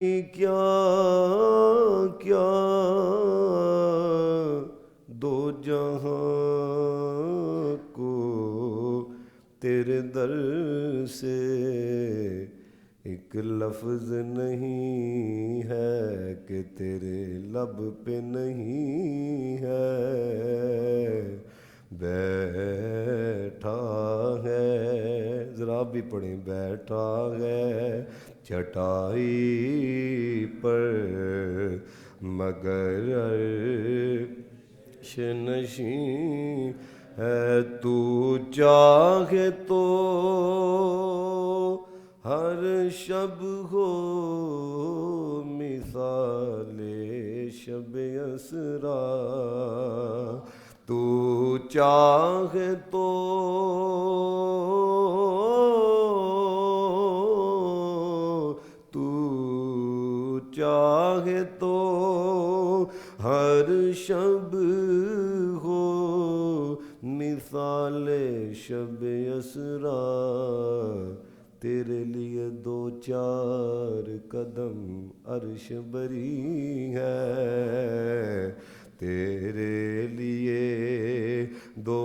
کیا کیا دو جہاں کو تیرے در سے ایک لفظ نہیں ہے کہ تیرے لب پہ نہیں ہے بیٹھا ہے ذرا آپ بھی پڑھیں بیٹھا ہے چٹائی پر مگر عرش نشین ہے تو چاہے تو ہر شب ہو مثال شب اسرا تو چاہے تو چاہے تو ہر شب ہو مثال شب اسرا تیرے لیے دو چار قدم عرش بری ہے تیرے لیے دو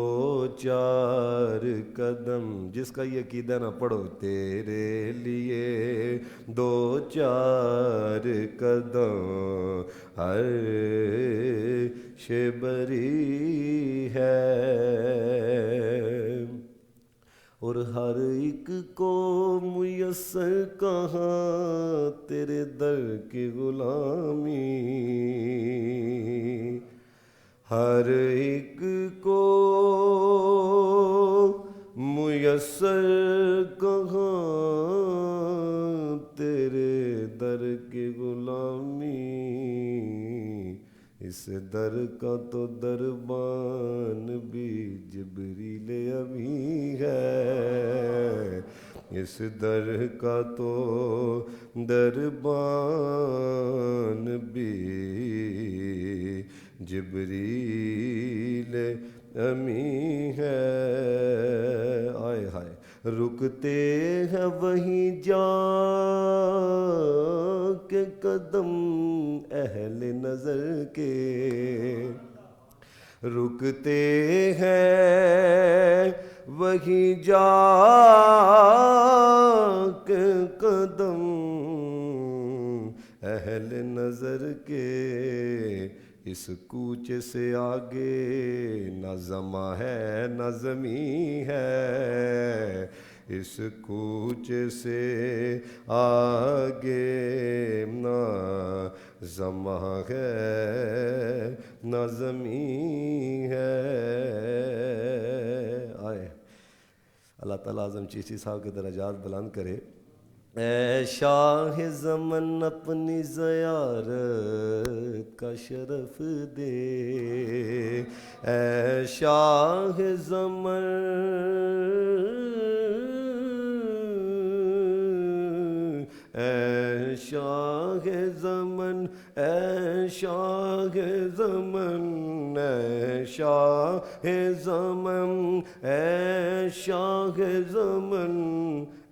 چار قدم جس کا یہ عقیدہ نہ پڑھو تیرے لیے دو چار قدم عرش بری ہے اور ہر ایک کو میسر کہاں تیرے در کی غلامی ہر ایک کو میسر کہاں تیرے در کی غلامی اس در کا تو دربان بھی جبریل امی ہے اس در کا تو دربان بھی جبریل امی ہے آئے ہائے رکتے ہیں وہیں جا کے قدم اہل نظر کے رکتے ہیں وہیں جا کے قدم اہل نظر کے اس کوچ سے آگے نہ زماں ہے نہ زمیں ہے اس کوچ سے آگے نہ زماں ہے نہ زمیں ہے آئے اللہ تعالیٰ اعظم چیشتی صاحب کے درجات بلند کرے اے شاہ زمن اپنی زیارت کا شرف دے اے شاہ زمن اے شاہ زمن اے شاہ زمن اے شاہ زمن اے شاہ زمن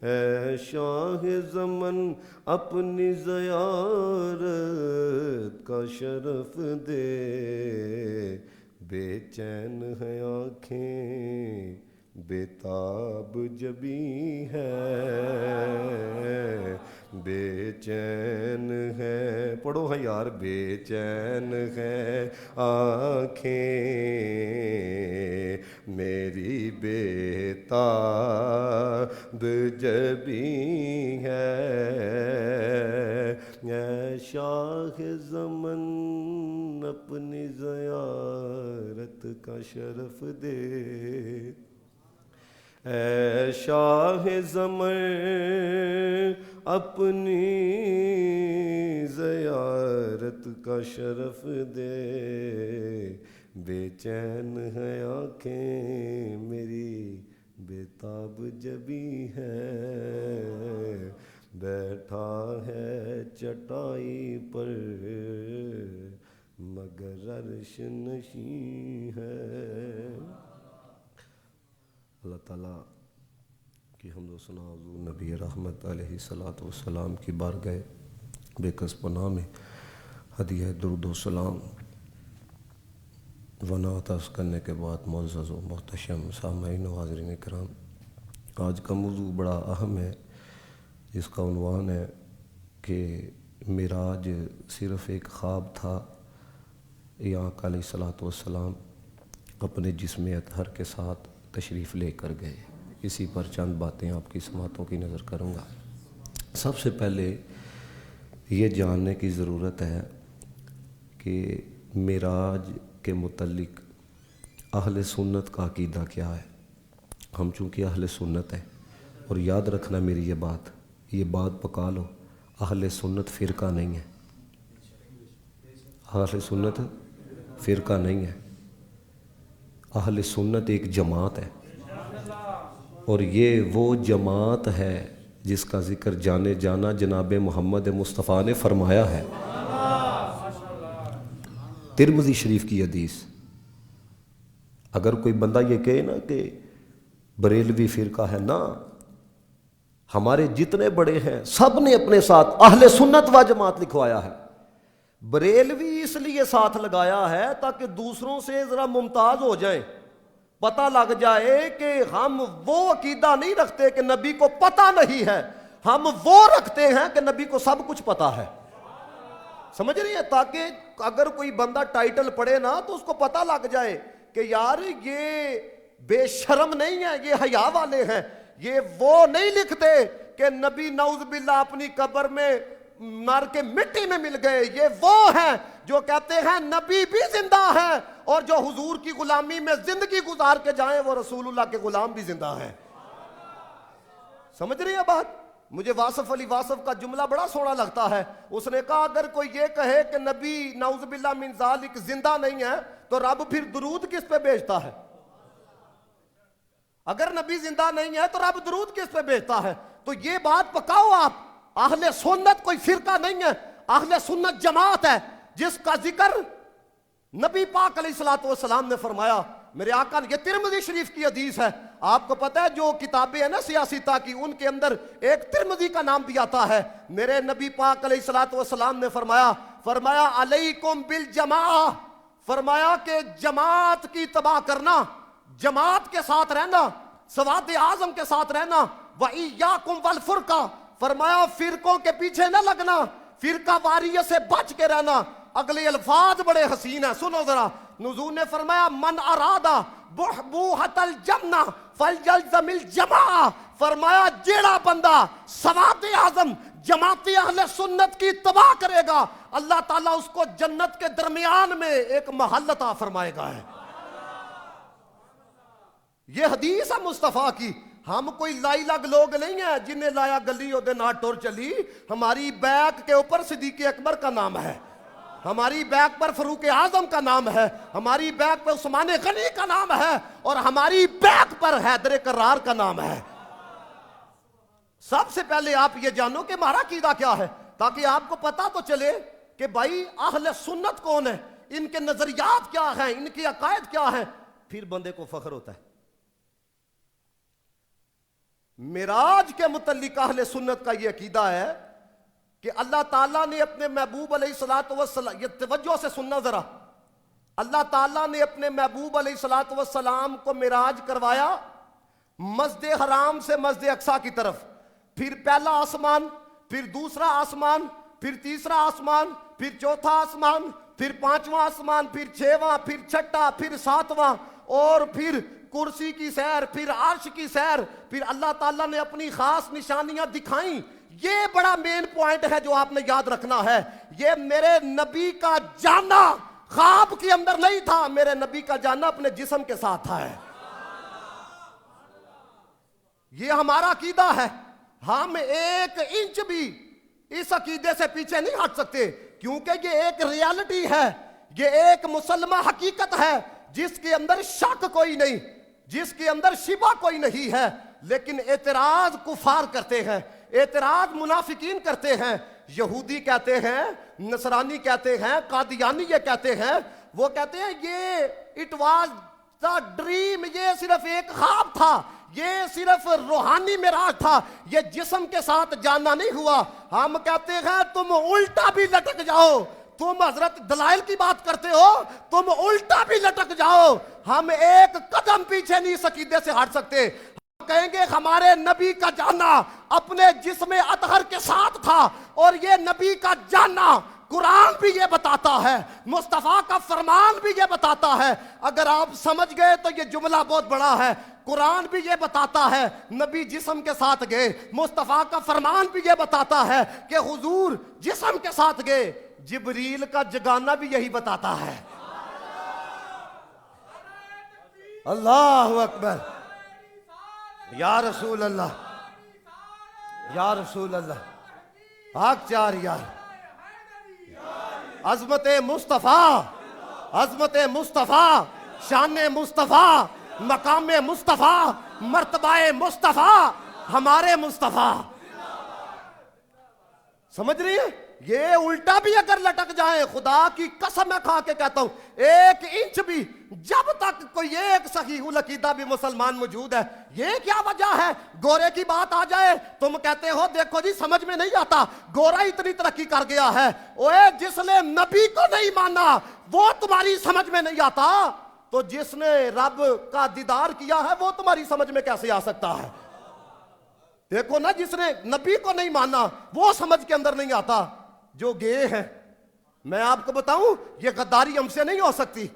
اے شاہ زمن اپنی زیارت کا شرف دے بے چین ہیں آنکھیں بےتاب جبیں ہے بے چین ہے پڑھو ہاں یار بے چین ہے آنکھیں میری بےتاب جبیں ہے اے شاہ زمن اپنی زیارت کا شرف دے اے شاہ زمن اپنی زیارت کا شرف دے بے چین ہیں آنکھیں میری بےتاب جبیں ہے بیٹھا ہے چٹائی پر مگر عرش نشیں ہے اللہ تعالیٰ کی حمد و ثنا حضور نبی رحمت علیہ الصلوۃ والسلام کی بارگاہ بے کس پناہ میں ہدیہ درود و سلام و نعت عرض کرنے کے بعد معزز و محتشم سامعین و حاضرین کرام، آج کا موضوع بڑا اہم ہے، جس کا عنوان ہے کہ معراج صرف ایک خواب تھا یا آقا علیہ الصلوۃ والسلام اپنے جسم اطہر کے ساتھ تشریف لے کر گئے۔ اسی پر چند باتیں آپ کی سماعتوں کی نظر کروں گا۔ سب سے پہلے یہ جاننے کی ضرورت ہے کہ معراج کے متعلق اہل سنت کا عقیدہ کیا ہے۔ ہم چونکہ اہل سنت ہیں، اور یاد رکھنا میری یہ بات پکا لو، اہل سنت فرقہ نہیں ہے، اہل سنت فرقہ نہیں ہے، اہل سنت ایک جماعت ہے، اور یہ وہ جماعت ہے جس کا ذکر جانے جانا جناب محمد مصطفیٰ نے فرمایا ہے۔ ترمذی شریف کی حدیث۔ اگر کوئی بندہ یہ کہے نا کہ بریلوی فرقہ ہے، نا، ہمارے جتنے بڑے ہیں سب نے اپنے ساتھ اہل سنت و جماعت لکھوایا ہے۔ بریلوی اس لیے ساتھ لگایا ہے تاکہ دوسروں سے ذرا ممتاز ہو جائیں، پتہ لگ جائے کہ ہم وہ عقیدہ نہیں رکھتے کہ نبی کو پتہ نہیں ہے، ہم وہ رکھتے ہیں کہ نبی کو سب کچھ پتہ ہے۔ سمجھ رہی ہے؟ تاکہ اگر کوئی بندہ ٹائٹل پڑھے نا تو اس کو پتہ لگ جائے کہ یار یہ بے شرم نہیں ہے، یہ حیا والے ہیں، یہ وہ نہیں لکھتے کہ نبی نعوذ باللہ اپنی قبر میں مر کے مٹی میں مل گئے، یہ وہ ہیں جو کہتے ہیں نبی بھی زندہ ہے، اور جو حضور کی غلامی میں زندگی گزار کے جائیں وہ رسول اللہ کے غلام بھی زندہ ہیں۔ سمجھ رہی ہے بات؟ مجھے واصف علی واصف کا جملہ بڑا سونا لگتا ہے۔ اس نے کہا اگر کوئی یہ کہے کہ نبی نعوذ باللہ من ذالک زندہ نہیں ہے تو رب پھر درود کس پہ بھیجتا ہے؟ اگر نبی زندہ نہیں ہے تو رب درود کس پہ بھیجتا ہے؟ تو یہ بات پکاؤ آپ، اہل سنت کوئی فرقہ نہیں ہے، اہل سنت جماعت ہے جس کا ذکر نبی پاک علیہ الصلوۃ والسلام نے فرمایا۔ میرے آقا، یہ ترمذی شریف کی حدیث ہے۔ آپ کو پتہ ہے جو کتابیں ہیں نا سیاستہ کی، ان کے اندر ایک ترمذی کا نام بھی آتا ہے۔ میرے نبی پاک علیہ الصلوۃ والسلام نے فرمایا علیکم بالجماعہ، فرمایا کہ جماعت کی تباہ کرنا، جماعت کے ساتھ رہنا، سواد اعظم کے ساتھ رہنا، وَإِيَّاكُمْ وَالْفُرْقَةَ، فرمایا فرقوں کے پیچھے نہ لگنا، فرقہ واریت سے بچ کے رہنا۔ اگلے الفاظ بڑے حسین ہیں، سنو ذرا۔ نزول نے فرمایا من ارادہ بحبوحۃ الجنہ فلیلزم الجماعہ، فرمایا جیڑا بندہ سواد اعظم جماعتی اہل سنت کی تباہ کرے گا، اللہ تعالیٰ اس کو جنت کے درمیان میں ایک محل عطا فرمائے گا۔ یہ حدیث ہے مصطفیٰ کی۔ ہم کوئی لائی لگ لوگ نہیں ہیں جنہیں لایا گلی دے نہ ٹور چلی۔ ہماری بیک کے اوپر صدیق اکبر کا نام ہے، ہماری بیک پر فاروق اعظم کا نام ہے، ہماری بیک پر عثمان غنی کا نام ہے، اور ہماری بیک پر حیدر کرار کا نام ہے۔ سب سے پہلے آپ یہ جانو کہ ہمارا عقیدہ کیا ہے، تاکہ آپ کو پتہ تو چلے کہ بھائی اہل سنت کون ہے، ان کے نظریات کیا ہیں، ان کے عقائد کیا ہیں، پھر بندے کو فخر ہوتا ہے۔ معراج کے متعلق اہل سنت کا یہ عقیدہ ہے کہ اللہ تعالیٰ نے اپنے محبوب علیہ الصلوۃ والسلام، یہ توجہ سے سننا ذرا، اللہ تعالیٰ نے اپنے محبوب علیہ الصلوۃ والسلام کو معراج کروایا مسجد حرام سے مسجد اقصیٰ کی طرف، پھر پہلا آسمان، پھر دوسرا آسمان، پھر تیسرا آسمان، پھر چوتھا آسمان، پھر پانچواں آسمان، پھر چھواں، پھر چھٹا، پھر ساتواں، اور پھر کرسی کی سیر، پھر عرش کی سیر، پھر اللہ تعالیٰ نے اپنی خاص نشانیاں دکھائیں۔ یہ بڑا مین پوائنٹ ہے جو آپ نے یاد رکھنا ہے۔ یہ میرے نبی کا جانا خواب کے اندر نہیں تھا، میرے نبی کا جانا اپنے جسم کے ساتھ تھا۔ یہ ہمارا عقیدہ ہے، ہم ایک انچ بھی اس عقیدے سے پیچھے نہیں ہٹ سکتے، کیونکہ یہ ایک ریالٹی ہے، یہ ایک مسلمہ حقیقت ہے جس کے اندر شک کوئی نہیں، جس کے اندر شبہ کوئی نہیں ہے۔ لیکن اعتراض کفار کرتے ہیں، اعتراض منافقین کرتے ہیں، یہودی کہتے ہیں، نصرانی کہتے ہیں، قادیانی یہ کہتے ہیں، وہ کہتے ہیں یہ اٹ واز دا ڈریم، یہ صرف ایک خواب تھا، یہ صرف روحانی معراج تھا، یہ جسم کے ساتھ جاننا نہیں ہوا۔ ہم کہتے ہیں تم الٹا بھی لٹک جاؤ، تم حضرت دلائل کی بات کرتے ہو، تم الٹا بھی لٹک جاؤ، ہم ایک قدم پیچھے نہیں اس عقیدے سے ہٹ سکتے۔ ہم کہیں گے ہمارے نبی کا جاننا اپنے جسم اطہر کے ساتھ تھا، اور یہ نبی کا جاننا قرآن بھی یہ بتاتا ہے، مصطفیٰ کا فرمان بھی یہ بتاتا ہے۔ اگر آپ سمجھ گئے تو یہ جملہ بہت بڑا ہے۔ قرآن بھی یہ بتاتا ہے نبی جسم کے ساتھ گئے، مصطفیٰ کا فرمان بھی یہ بتاتا ہے کہ حضور جسم کے ساتھ گئے، جبریل کا جگانا بھی یہی بتاتا ہے۔ اللہ اکبر، یا رسول اللہ، یا رسول اللہ، آگ چار یار، عظمت مصطفیٰ، عظمت مصطفیٰ، شان مصطفیٰ، مقام مصطفیٰ، مرتبہ مصطفیٰ، ہمارے مصطفیٰ۔ سمجھ رہی ہے؟ یہ الٹا بھی اگر لٹک جائیں، خدا کی قسم میں کھا کے کہتا ہوں، 1 انچ بھی، جب تک کوئی ایک صحیح العقیدہ بھی مسلمان موجود ہے، یہ کیا وجہ ہے؟ گورے کی بات آ جائے تم کہتے ہو دیکھو جی سمجھ میں نہیں آتا، گورا اتنی ترقی کر گیا ہے۔ اوے جس نے نبی کو نہیں مانا وہ تمہاری سمجھ میں نہیں آتا، تو جس نے رب کا دیدار کیا ہے وہ تمہاری سمجھ میں کیسے آ سکتا ہے؟ دیکھو نا، جس نے نبی کو نہیں مانا وہ سمجھ کے اندر نہیں آتا۔ جو گئے ہیں، میں آپ کو بتاؤں، یہ غداری ہم سے نہیں ہو سکتی۔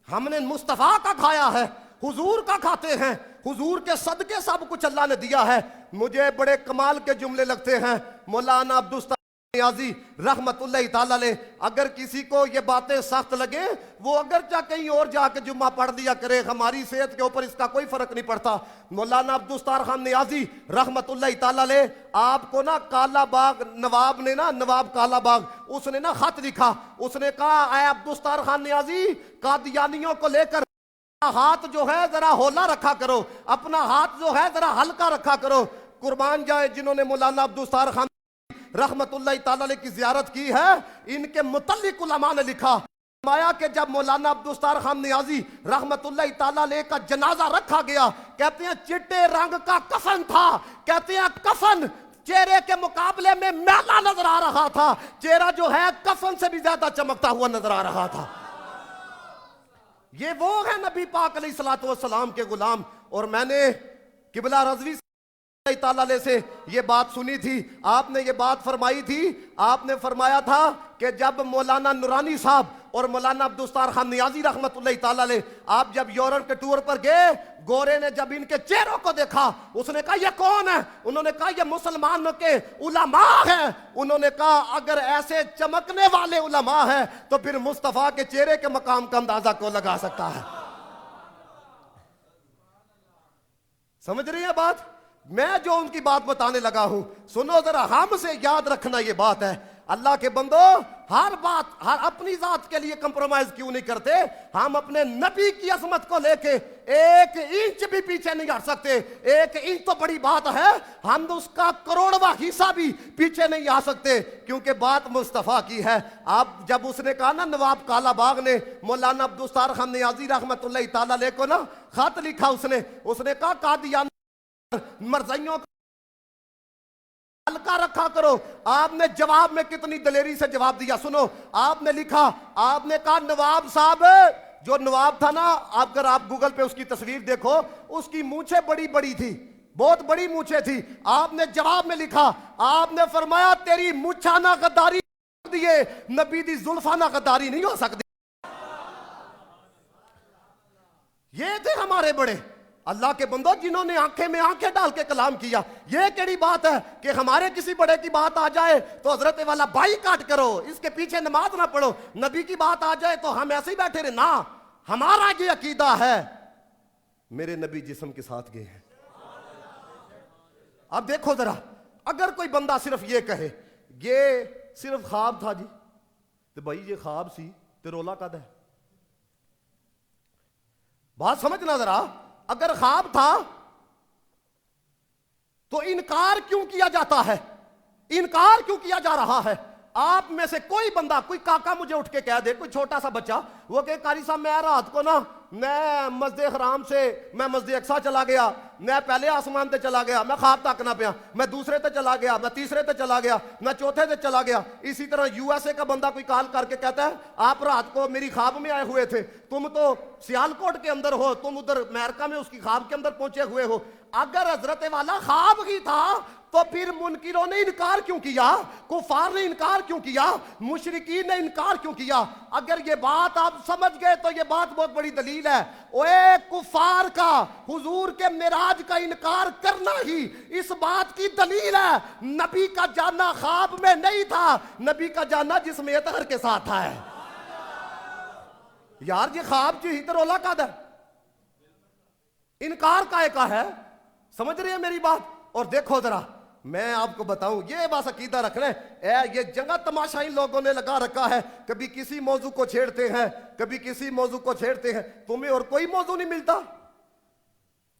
ہم نے مصطفیٰ کا کھایا ہے، حضور کا کھاتے ہیں، حضور کے صدقے سب کچھ اللہ نے دیا ہے۔ مجھے بڑے کمال کے جملے لگتے ہیں مولانا عبدالستار نیازی رحمت اللہ تعالی علیہ۔ اگر کسی کو یہ باتیں سخت لگیں، وہ اگرچہ کہیں اور جا کے جمعہ پڑھ دیا کرے، ہماری صحت کے اوپر اس کا کوئی فرق نہیں پڑتا۔ مولانا عبدالستار خان نیازی رحمت اللہ تعالی علیہ، آپ کو نا کالا باغ نواب نے نا، نواب کالا باغ، اس نے نا خط لکھا، اس نے کہا اے عبدالستار خان نیازی، قادیانیوں کو لے کر ہاتھ جو ہے ذرا ہولا رکھا کرو، اپنا ہاتھ جو ہے ذرا ہلکا رکھا کرو۔ قربان جائے جنہوں نے مولانا عبدالستار خان رحمت اللہ تعالی علیہ کی زیارت کی ہے، ان کے متعلق علماء نے لکھا، فرمایا کہ جب مولانا عبدالستار خان نیازی رحمت اللہ تعالی علیہ کا جنازہ رکھا گیا، کہتے ہیں چٹے رنگ کا کفن تھا، کہتے ہیں کفن چہرے کے مقابلے میں میلا نظر آ رہا تھا، چہرہ جو ہے کفن سے بھی زیادہ چمکتا ہوا نظر آ رہا تھا۔ یہ وہ ہے نبی پاک علیہ السلام کے غلام۔ اور میں نے قبلہ رضوی اللہ تعالیٰ علیہ سے یہ بات سنی تھی، آپ نے یہ بات فرمائی تھی، آپ نے فرمایا تھا کہ جب مولانا نورانی صاحب اور مولانا عبدالستار خان نیازی رحمت اللہ تعالیٰ علیہ آپ جب یورپ کے ٹور پر گئے، گورے نے جب ان کے چہروں کو دیکھا، اس نے کہا یہ کون ہے؟ انہوں نے کہا یہ مسلمانوں کے علماء ہیں۔ انہوں نے کہا اگر ایسے چمکنے والے علماء ہیں تو پھر مصطفیٰ کے چہرے کے مقام کا اندازہ کون لگا سکتا ہے؟ سمجھ رہی ہے بات؟ میں جو ان کی بات بتانے لگا ہوں، سنو ذرا، ہم سے یاد رکھنا یہ بات ہے، اللہ کے بندو، ہر بات، ہر اپنی ذات کے لیے کمپرومائز کیوں نہیں کرتے؟ ہم اپنے نبی کی عظمت کو لے کے 1 انچ بھی پیچھے نہیں ہٹ سکتے۔ 1 انچ تو بڑی بات ہے، ہم اس کا کروڑواں حصہ بھی پیچھے نہیں آ سکتے، کیونکہ بات مصطفیٰ کی ہے۔ آپ جب اس نے کہا نا، نواب کالا باغ نے مولانا عبدالستار خان نیازی رحمت اللہ تعالی علیہ کو نا خط لکھا، اس نے کہا قادیان مرزائیوں کا ہلکا رکھا کرو۔ آپ نے جواب میں کتنی دلیری سے جواب دیا، سنو، آپ نے لکھا، آپ نے کہا نواب صاحب، جو نواب تھا نا، اگر آپ گوگل پہ اس کی تصویر دیکھو، اس کی مونچھیں بڑی بڑی تھی، بہت بڑی مونچھیں تھی۔ آپ نے جواب میں لکھا، آپ نے فرمایا تیری مونچھانہ غداری دیے، نبی دی زلفانہ غداری نہیں ہو سکتی۔ یہ تھے ہمارے بڑے، اللہ کے بندو، جنہوں نے آنکھیں میں آنکھیں ڈال کے کلام کیا۔ یہ کیڑی بات ہے کہ ہمارے کسی بڑے کی بات آ جائے تو حضرت والا بائی کاٹ کرو، اس کے پیچھے نماز نہ پڑھو، نبی کی بات آ جائے تو ہم ایسے ہی بیٹھے رہے نا۔ ہمارا یہ عقیدہ ہے، میرے نبی جسم کے ساتھ گئے ہیں۔ اب دیکھو ذرا، اگر کوئی بندہ صرف یہ کہے یہ صرف خواب تھا جی، تو بھائی یہ خواب سی تو رولا کد ہے؟ بات سمجھنا ذرا، اگر خواب تھا تو انکار کیوں کیا جاتا ہے؟ انکار کیوں کیا جا رہا ہے؟ آپ میں سے کوئی بندہ، کوئی کاکا مجھے اٹھ کے کہہ دے، کوئی چھوٹا سا بچہ، وہ کہ قاری صاحب میں رات کو نا، میں مسجد حرام سے میں مسجد اقصی چلا گیا، میں پہلے آسمان تے چلا گیا، میں خواب تکنا پیا، میں دوسرے تے چلا گیا، میں تیسرے تے چلا گیا، میں چوتھے تے چلا گیا. اسی طرح یو ایس اے کا بندہ کوئی کال کر کے کہتا ہے آپ رات کو میری خواب میں آئے ہوئے تھے، تم تو سیالکوٹ کے اندر ہو، تم ادھر امریکہ میں اس کی خواب کے اندر پہنچے ہوئے ہو. اگر حضرت والا خواب ہی تھا تو پھر منکروں نے انکار کیوں کیا، کفار نے انکار کیوں کیا، مشرکین نے انکار کیوں کیا؟ اگر یہ بات آپ سمجھ گئے تو یہ بات بہت بڑی دلیل ہے. اوے کفار کا حضور کے معراج کا انکار کرنا ہی اس بات کی دلیل ہے نبی کا جانا خواب میں نہیں تھا، نبی کا جانا جسم اطہر کے ساتھ تھا. یار یہ خواب جو ہی تو رولا کا ہے، انکار کا ہے. سمجھ رہے ہیں میری بات؟ اور دیکھو ذرا میں آپ کو بتاؤں، یہ بس عقیدہ رکھنا ہے، یہ جگہ تماشا ان لوگوں نے لگا رکھا ہے، کبھی کسی موضوع کو چھیڑتے ہیں، کبھی کسی موضوع کو چھیڑتے ہیں. تمہیں اور کوئی موضوع نہیں ملتا،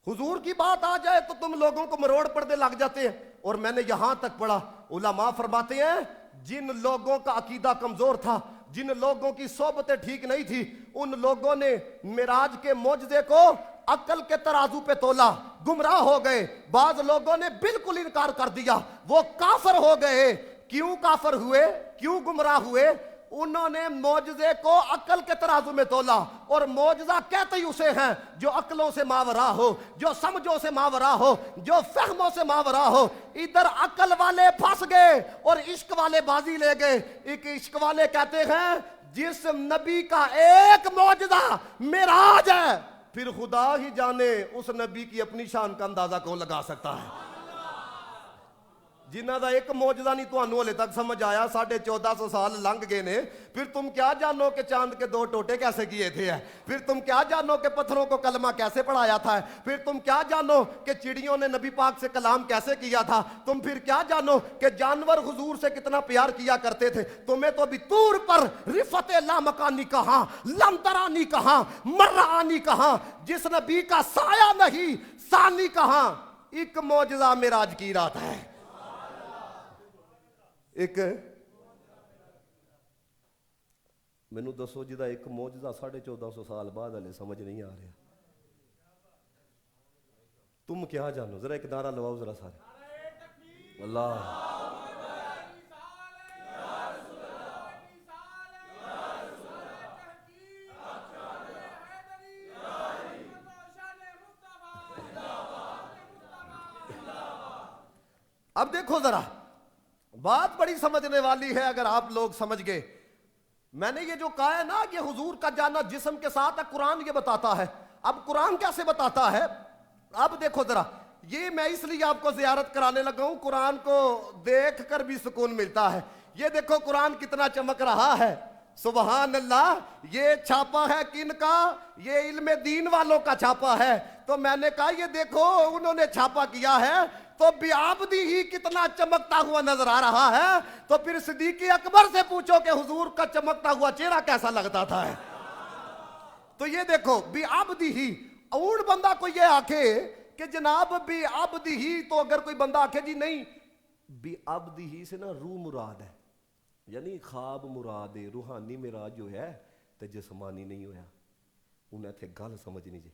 حضور کی بات آ جائے تو تم لوگوں کو مروڑ پردے لگ جاتے ہیں. اور میں نے یہاں تک پڑھا، علماء فرماتے ہیں جن لوگوں کا عقیدہ کمزور تھا، جن لوگوں کی صحبتیں ٹھیک نہیں تھی، ان لوگوں نے معراج کے معجزے کو عقل کے ترازو پہ تولا، گمراہ ہو گئے. بعض لوگوں نے بالکل انکار کر دیا، وہ کافر ہو گئے. کیوں کافر ہوئے، کیوں گمراہ ہوئے؟ انہوں نے معجزے کو عقل کے ترازو میں تولا، اور معجزہ کہتے ہی اسے ہیں جو عقلوں سے ماورا ہو، جو سمجھوں سے ماورا ہو، جو فہموں سے ماورا ہو. ادھر عقل والے پھنس گئے اور عشق والے بازی لے گئے. ایک عشق والے کہتے ہیں جس نبی کا ایک معجزہ معراج ہے، پھر خدا ہی جانے اس نبی کی اپنی شان کا اندازہ کون لگا سکتا ہے. جنہ دا ایک معجزہ نہیں تو انہوں لے تک سمجھ آیا، 1450 سال لنگ گئے نے، پھر تم کیا جانو کہ چاند کے 2 ٹوٹے کیسے کیے تھے، پھر تم کیا جانو کہ پتھروں کو کلمہ کیسے پڑھایا تھا، پھر تم کیا جانو کہ چڑیوں نے نبی پاک سے کلام کیسے کیا تھا، تم پھر کیا جانو کہ جانور حضور سے کتنا پیار کیا کرتے تھے. تمہیں تو ابھی طور پر رفت لامکانی کہاں، لمترانی کہاں، مرعانی کہاں، جس نبی کا سایہ نہیں ثانی کہاں. ایک معجزہ معراج کی رات ہے، ایک مینوں دسو جدا ایک معجزہ 1450 سال بعد ہلے سمجھ نہیں آ رہا. تم کیا جانو؟ ذرا ایک نعرہ لواؤ ذرا سارے. اللہ اب دیکھو ذرا بات بڑی سمجھنے والی ہے اگر آپ لوگ سمجھ گئے. میں نے یہ جو کہا ہے نا کہ حضور کا جانا جسم کے ساتھ ہے، قرآن یہ بتاتا ہے. اب قرآن کیسے بتاتا ہے؟ اب دیکھو ذرا، یہ میں اس لیے آپ کو زیارت کرانے لگا ہوں، قرآن کو دیکھ کر بھی سکون ملتا ہے. یہ دیکھو قرآن کتنا چمک رہا ہے، سبحان اللہ. یہ چھاپا ہے کن کا؟ یہ علم دین والوں کا چھاپا ہے. تو میں نے کہا یہ دیکھو انہوں نے چھاپا کیا ہے تو بیابدی ہی کتنا چمکتا ہوا نظر آ رہا ہے. تو پھر صدیق اکبر سے پوچھو کہ حضور کا چمکتا ہوا چہرہ کیسا لگتا تھا. تو یہ دیکھو بیابدی ہی. اون بندہ کو یہ آکھے کہ جناب بیابدی ہی، تو اگر کوئی بندہ آکھے جی نہیں بیابدی ہی سے نا روح مراد ہے، یعنی خواب مراد ہے، روحانی معراج جو ہے تے جسمانی نہیں ہویا. انہیں تھے گل سمجھنی جی.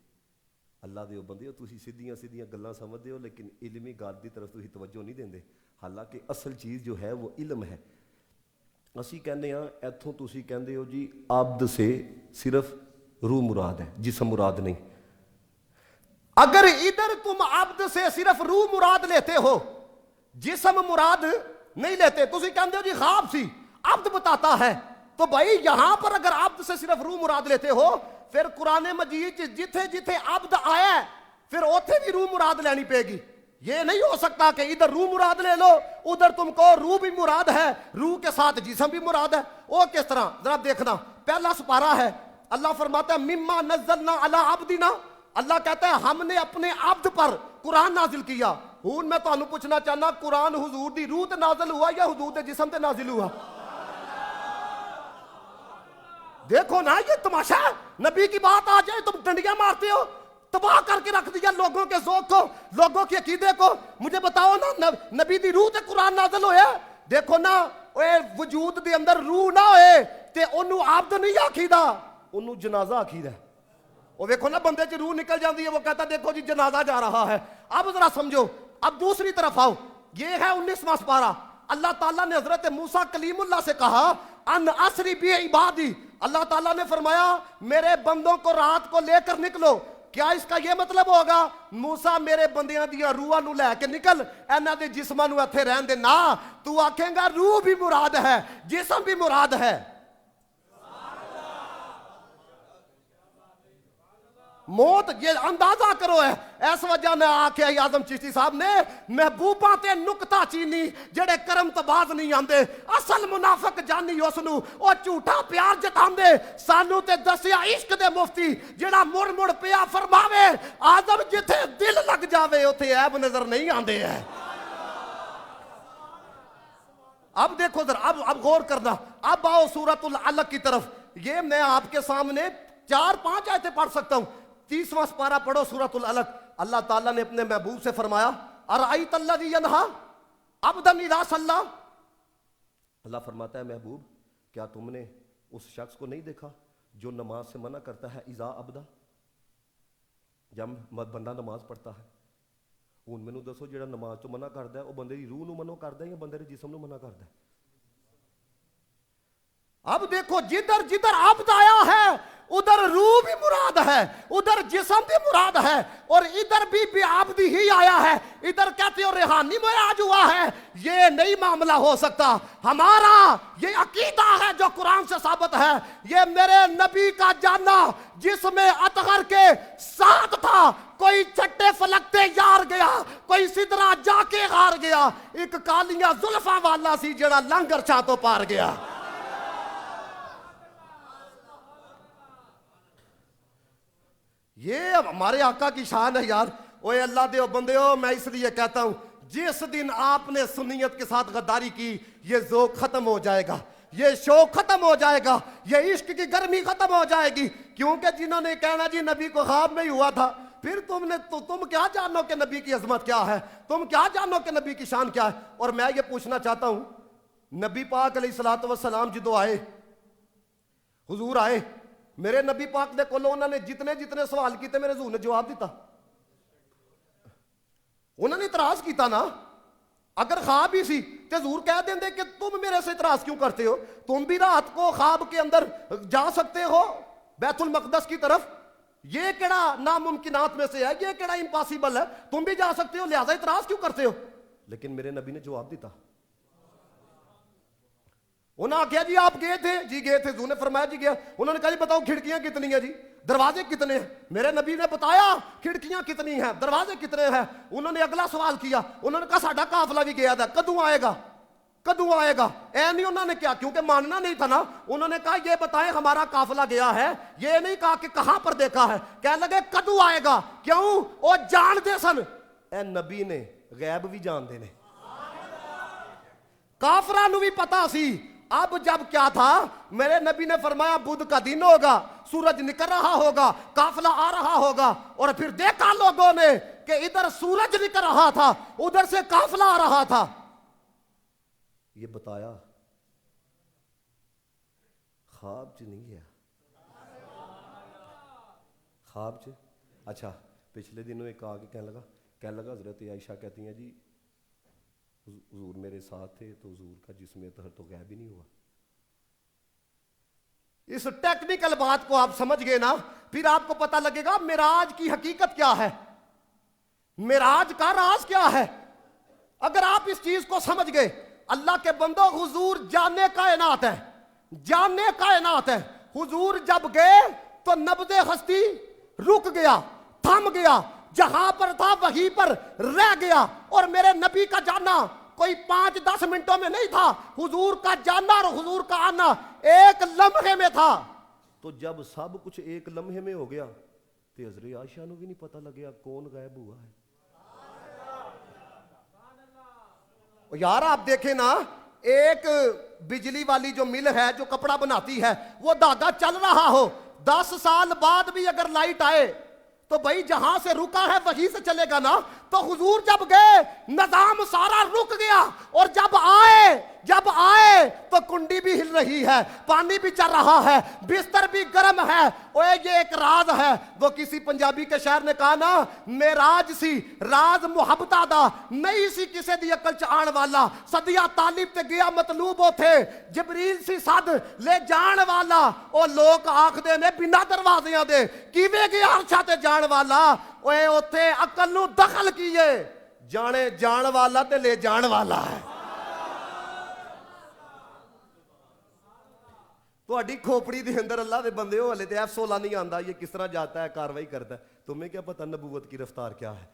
اللہ دے بندے تسی سیدھیاں سیدھیاں گلاں سمجھدے ہو لیکن علمی گل دی طرف تسی توجہ نہیں دیندے. حالانکہ اصل چیز جو ہے وہ علم ہے. اسی کہنے ہاں ایتھوں تسی کہندے ہو جی عبد سے صرف روح مراد ہے، جسم مراد نہیں. اگر ادھر تم عبد سے صرف روح مراد لیتے ہو، جسم مراد نہیں لیتے، تسی کہندے ہو جی خواب سی عبد بتاتا ہے، تو بھائی یہاں پر اگر عبد سے صرف روح مراد لیتے ہو پھر قرآن مجید جتھے جتھے عبد آیا ہے پھر اوتھے بھی روح مراد لینی پے گی. یہ نہیں ہو سکتا کہ ادھر روح مراد لے لو ادھر تم کو روح بھی مراد ہے، روح کے ساتھ جسم بھی مراد ہے. وہ کس طرح؟ ذرا دیکھنا، پہلا سپارہ ہے، اللہ فرماتا ہے مما نزلنا علی عبدنا، اللہ کہتا ہے ہم نے اپنے عبد پر قرآن نازل کیا. ہوں میں تانوں پوچھنا چاہنا قرآن حضور دی روح تے نازل ہوا یا حضور دے جسم تے نازل ہوا؟ دیکھو نا یہ تماشا ہے. نبی کی بات آ جائے تم ڈنڈیاں مارتے ہو، تباہ کر کے رکھ دیا لوگوں کے ذوق کو، لوگوں کے عقیدے کو. مجھے بتاؤ نا نبی دی روح تے قرآن نازل ہویا؟ دیکھو نا اے وجود دے اندر روح نہ ہوئے تے انہوں عبد نہیں آکھیدا، انہوں جنازہ آکھیدا. وہ دیکھو نا بندے کی روح نکل جاتی ہے, وہ کہتا دیکھو جی جنازہ جا رہا ہے. اب ذرا سمجھو, اب دوسری طرف آؤ, یہ ہے 19واں سپارہ. اللہ تعالیٰ نے حضرت موسیٰ کلیم اللہ سے کہا ان اسری بی عبادی, اللہ تعالیٰ نے فرمایا میرے بندوں کو رات کو لے کر نکلو. کیا اس کا یہ مطلب ہوگا موسیٰ میرے بندیاں دیا روحاں نو لے کے نکل, اینا دے جسماں نو اتھے رہن دے؟ نا, تو آکھیں گا روح بھی مراد ہے, جسم بھی مراد ہے. موت یہ اندازہ کرو ہے. اس وجہ نے آکھے اعظم چشتی صاحب نے محبوباں تے نکتہ چینی جڑے کرم تو باز نہیں آندے, اصل منافق جانی اس نو او جھوٹا پیار جتاندے. سانو تے دسیا عشق دے مفتی جڑا مڑ مڑ پیا فرماوے آدم جتھے دل لگ جاوے اوتھے عیب نظر نہیں آندے ہے. اب دیکھو ذرا, اب غور کرنا. اب آؤ سورۃ العلق کی طرف. یہ میں آپ کے سامنے 4-5 آیتیں پڑھ سکتا ہوں. 30واں سپارہ پڑھو سورۃ العلق. اللہ تعالیٰ نے اپنے محبوب سے فرمایا ارأیت الذی ینہا عبدا اذا صلی. اللہ فرماتا ہے محبوب کیا تم نے اس شخص کو نہیں دیکھا جو نماز سے منع کرتا ہے, اذا عبدا, جب بندہ نماز پڑھتا ہے. ہن مینوں دسو جڑا نماز تو منع کردا ہے وہ بندے دی روح نو منع کردا ہے یا بندے دے جسم نو منع کردا ہے؟ اب دیکھو جدھر جدھر عبد آیا ہے ادھر روح بھی مراد ہے, ادھر جسم بھی مراد ہے, اور ادھر بھی عبد ہی آیا ہے. ادھر کہتے ہو ریحانی معراج ہوا ہے. یہ نہیں معاملہ ہو سکتا. ہمارا یہ عقیدہ ہے جو قرآن سے ثابت ہے. یہ میرے نبی کا جاننا جس میں اطہر کے ساتھ تھا. کوئی چھٹے فلکتے یار گیا, کوئی سدرا جا کے غار گیا, ایک کالیاں زلفاں والا سی جڑا لنگر چھاتوں پار گیا. یہ ہمارے آقا کی شان ہے یار. اوے اللہ دے بندے ہو, میں اس لیے کہتا ہوں جس دن آپ نے سنیت کے ساتھ غداری کی یہ ذوق ختم ہو جائے گا, یہ شوق ختم ہو جائے گا, یہ عشق کی گرمی ختم ہو جائے گی. کیونکہ جنہوں نے کہنا جی نبی کو خواب میں ہی ہوا تھا, پھر تم کیا جانو کہ نبی کی عظمت کیا ہے, تم کیا جانو کہ نبی کی شان کیا ہے. اور میں یہ پوچھنا چاہتا ہوں نبی پاک علیہ الصلوۃ والسلام جدو آئے, حضور آئے, میرے نبی پاک دے کولوں انہوں نے جتنے سوال کیتے میرے حضور نے جواب دیتا. انہوں نے اعتراض کیتا نا. اگر خواب ہی سی تے حضور کہہ دیں دے کہ تم میرے سے اعتراض کیوں کرتے ہو, تم بھی رات کو خواب کے اندر جا سکتے ہو بیت المقدس کی طرف, یہ کیڑا ناممکنات میں سے ہے, یہ کیڑا امپاسبل ہے, تم بھی جا سکتے ہو, لہذا اعتراض کیوں کرتے ہو. لیکن میرے نبی نے جواب دیتا. انہوں نے کہا جی آپ گئے تھے, جی گئے تھے. حضور نے فرمایا جی گیا. انہوں نے کہا جی بتاؤ کھڑکیاں کتنی ہیں, جی دروازے کتنے ہیں. میرے نبی نے بتایا کھڑکیاں کتنی ہیں, دروازے کتنے ہیں. انہوں نے اگلا سوال کیا, انہوں نے کہا ساڈا قافلہ بھی گیا تھا, کدوں آئے گا, کدوں آئے گا. اے نہیں انہوں نے کیا, کیونکہ ماننا نہیں تھا نا. انہوں نے کہا یہ بتائیں ہمارا قافلہ گیا ہے, یہ نہیں کہا کہ کہاں پر دیکھا ہے. کہنے لگے کدوں آئے گا, کیوں وہ جان دے سن. اے نبی نے غیب بھی جان دے نے, کافراں نو بھی پتا سی. اب جب کیا تھا, میرے نبی نے فرمایا بدھ کا دن ہوگا, سورج نکل رہا ہوگا, قافلہ آ رہا ہوگا, اور پھر دیکھا لوگوں نے کہ ادھر سورج نکل رہا تھا, ادھر سے قافلہ آ رہا تھا. یہ بتایا خواب چ نہیں گیا, خواب چ. اچھا پچھلے دنوں ایک آ کے کہنے لگا حضرت عائشہ کہتی ہیں جی حضور میرے ساتھ تھے تو حضور کا جسم اطہر تو غائب ہی نہیں ہوا. اس ٹیکنیکل بات کو آپ سمجھ گئے نا, پھر آپ کو پتہ لگے گا معراج کی حقیقت کیا ہے, معراج کا راز کیا ہے. اگر آپ اس چیز کو سمجھ گئے, اللہ کے بندو حضور جانے کائنات ہے, جانے کائنات ہے. حضور جب گئے تو نبض ہستی رک گیا, تھم گیا, جہاں پر تھا وہیں پر رہ گیا. اور میرے نبی کا جانا کوئی 5-10 منٹوں میں نہیں تھا, حضور کا جانا اور حضور کا آنا ایک لمحے میں تھا. تو جب سب کچھ ایک لمحے میں ہو گیا تو حضرت عائشہ نو بھی نہیں پتہ لگیا کون غائب ہوا ہے. یار آپ دیکھیں نا, ایک بجلی والی جو مل ہے جو کپڑا بناتی ہے, وہ دھاگا چل رہا ہو, 10 سال بعد بھی اگر لائٹ آئے تو بھائی جہاں سے رکا ہے وہیں سے چلے گا نا. تو حضور جب گئے نظام سارا رک گیا، اور جب آئے تو کنڈی بھی ہل رہی ہے، پانی بھی چل رہا ہے، بستر بھی گرم ہے۔ اوے یہ ایک راز ہے۔ وہ کسی پنجابی کے شاعر نے کہا نا، میراج سی راز محبتہ دا نہیں سی کسے دی عقل چ آن والا، صدیہ طالب تے گیا مطلوب تھے جبریل سی صد لے جان والا۔ او لوگ آکھدے نے بنا دروازیاں دے کیویں گیا عرشاں تے جان والا۔ اوے اوتھے عقل نو دخل کیے، جانے جان والا تے لے جان والا ہے۔ تہاڈی کھوپڑی دے اندر اللہ دے بندے ہو، ہلے تے F16 نہیں آندا، یہ کس طرح جاتا ہے کاروائی کرتا ہے۔ تمہیں کیا پتہ نبوت کی رفتار کیا ہے؟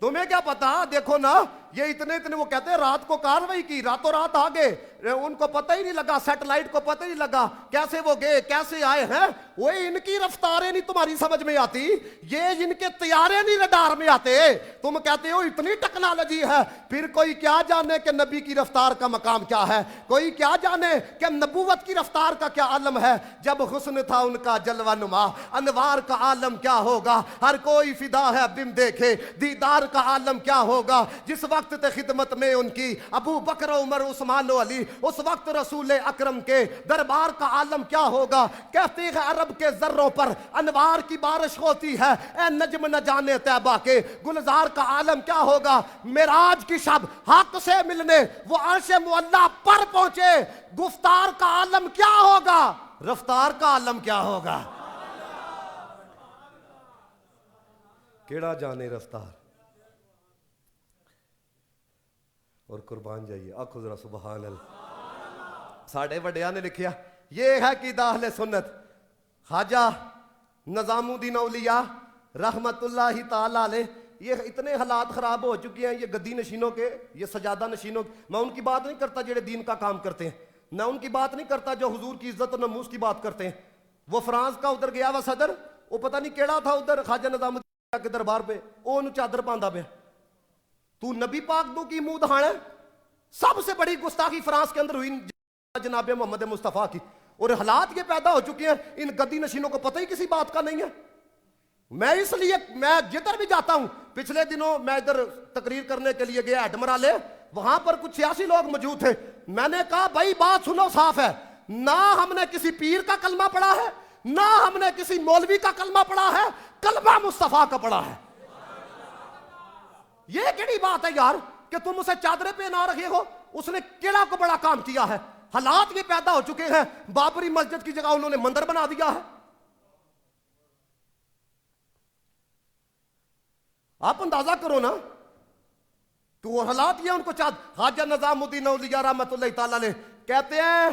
تمہیں کیا پتا؟ دیکھو نا، یہ اتنے وہ کہتے ہیں رات کو کاروائی کی، راتوں رات آ گئے، ان کو پتہ ہی نہیں لگا، سیٹلائٹ کو پتہ ہی نہیں لگا کیسے وہ گئے، کیسے آئے ہیں۔ وہ ان کی رفتاریں نہیں تمہاری سمجھ میں آتی، یہ ان کے طیارے نہیں رڈار میں آتے۔ تم کہتے ہو اتنی ٹیکنالوجی ہے، پھر کوئی کیا جانے کہ نبی کی رفتار کا مقام کیا ہے، کوئی کیا جانے کہ نبوت کی رفتار کا کیا عالم ہے۔ جب حسن تھا ان کا جلوہ نما، انوار کا عالم کیا ہوگا، ہر کوئی فدا ہے بن دیکھے دیدار کا عالم کیا ہوگا۔ جس وقت تے خدمت میں ان کی ابو بکر عمر عثمان و علی، اس وقت رسول اکرم کے دربار کا عالم کیا ہوگا۔ کہتے ہیں عرب کے ذروں پر انوار کی بارش ہوتی ہے، اے نجم نہ جانے طیبہ کے گلزار کا عالم کیا ہوگا۔ معراج کی شب حق سے ملنے وہ عرش معلیٰ پر پہنچے، گفتار کا عالم کیا ہوگا، رفتار کا عالم کیا ہوگا۔ کیڑا جانے رفتار۔ اور قربان جائیے، آکھو ذرا سبحان اللہ۔ ساڑھے وڈیاں نے لکھیا، یہ ہے قیدہ اہل سنت۔ خواجہ نظام الدین اولیاء رحمت اللہ تعالی علیہ، یہ اتنے حالات خراب ہو چکے ہیں، یہ گدی نشینوں کے، یہ سجادہ نشینوں کے۔ میں ان کی بات نہیں کرتا جڑے دین کا کام کرتے ہیں، میں ان کی بات نہیں کرتا جو حضور کی عزت و ناموس کی بات کرتے ہیں۔ وہ فرانس کا ادھر گیا ہوا صدر، وہ پتہ نہیں کیڑا تھا ادھر خواجہ نظام الدین کے دربار پہ، وہ انہوں چادر پاندا پہ۔ تو نبی پاک دو کی منہ دہاڑ ہے۔ سب سے بڑی گستاخی فرانس کے اندر ہوئی جناب محمد مصطفیٰ کی، اور حالات یہ پیدا ہو چکے ہیں، ان گدی نشینوں کو پتہ ہی کسی بات کا نہیں ہے۔ میں اس لیے میں جدھر بھی جاتا ہوں، پچھلے دنوں میں ادھر تقریر کرنے کے لیے گیا ہڈمرالے، وہاں پر کچھ سیاسی لوگ موجود تھے۔ میں نے کہا بھائی بات سنو، صاف ہے، نہ ہم نے کسی پیر کا کلمہ پڑھا ہے، نہ ہم نے کسی مولوی کا کلمہ پڑھا ہے، کلمہ مصطفیٰ کا پڑھا ہے۔ یہ کیڑی بات ہے یار کہ تم اسے چادریں پہ نہ رکھے ہو؟ اس نے کیڑا کو بڑا کام کیا ہے۔ حالات یہ پیدا ہو چکے ہیں، بابری مسجد کی جگہ انہوں نے مندر بنا دیا ہے۔ آپ اندازہ کرو نا، تو وہ حالات یہ ان کو خواجہ نظام الدین اولیاء رحمت اللہ تعالیٰ علیہ کہتے ہیں